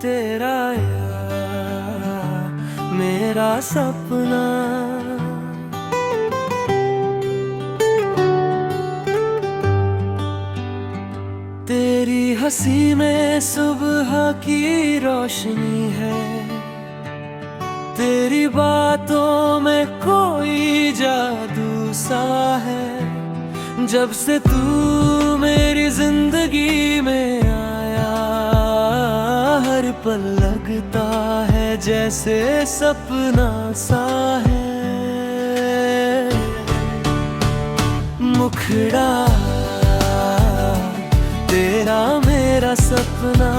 तेरा यार मेरा सपना। तेरी हंसी में सुबह की रोशनी है, तेरी बातों में कोई जादू सा है। जब से तू मेरी जिंदगी में आया, हर पल लगता है जैसे सपना सा है। मुखड़ा तेरा मेरा सपना,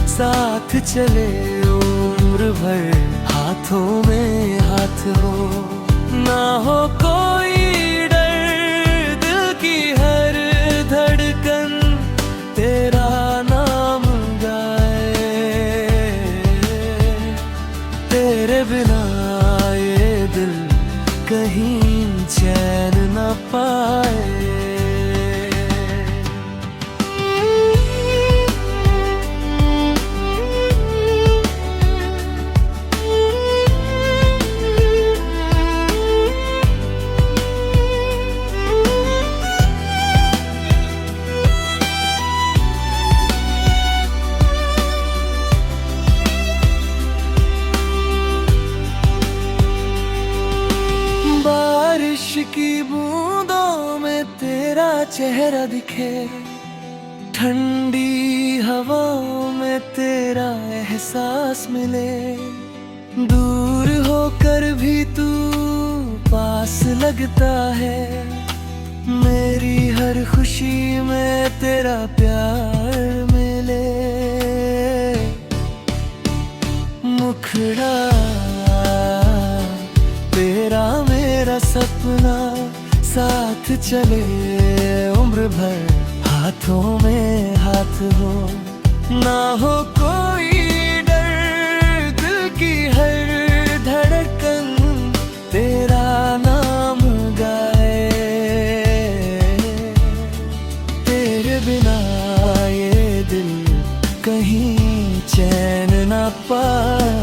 साथ चले उम्र भर, हाथों में हाथ हो। ना हो कोई डर, दिल की हर धड़कन तेरा नाम गाए। तेरे बिना ये दिल कहीं चैन न पाए। बारिश की बूंदों में तेरा चेहरा दिखे, ठंडी हवाओं में तेरा एहसास मिले। दूर होकर भी तू पास लगता है, मेरी हर खुशी में तेरा प्यार मिले। मुखड़ा तेरा मेरा सपना, साथ चले उम्र भर, हाथों में हाथ हो। ना हो कोई डर, दिल की हर धड़कन तेरा नाम गाए। तेरे बिना ये दिल कहीं चैन ना पाए।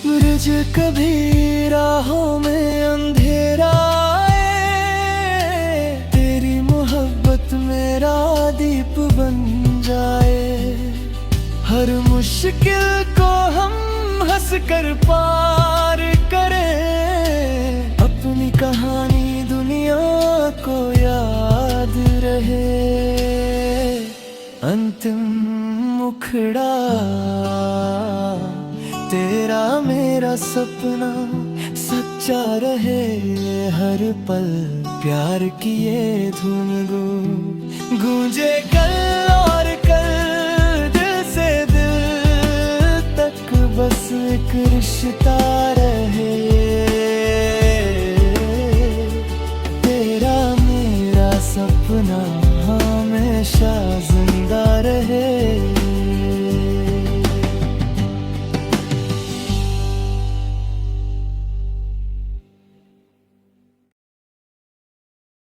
ब्रिज कभी राहों में अंधेरा आए, तेरी मोहब्बत मेरा दीप बन जाए। हर मुश्किल को हम हंस कर पार करें, अपनी कहानी दुनिया को याद रहे। अंतिम मुखड़ा तेरा मेरा सपना, सच्चा रहे हर पल, प्यार की ये धुन गूंजे कल और कल, दिल से दिल तक बस एक रिश्ता रहे। तेरा मेरा सपना हमेशा जिंदा रहे।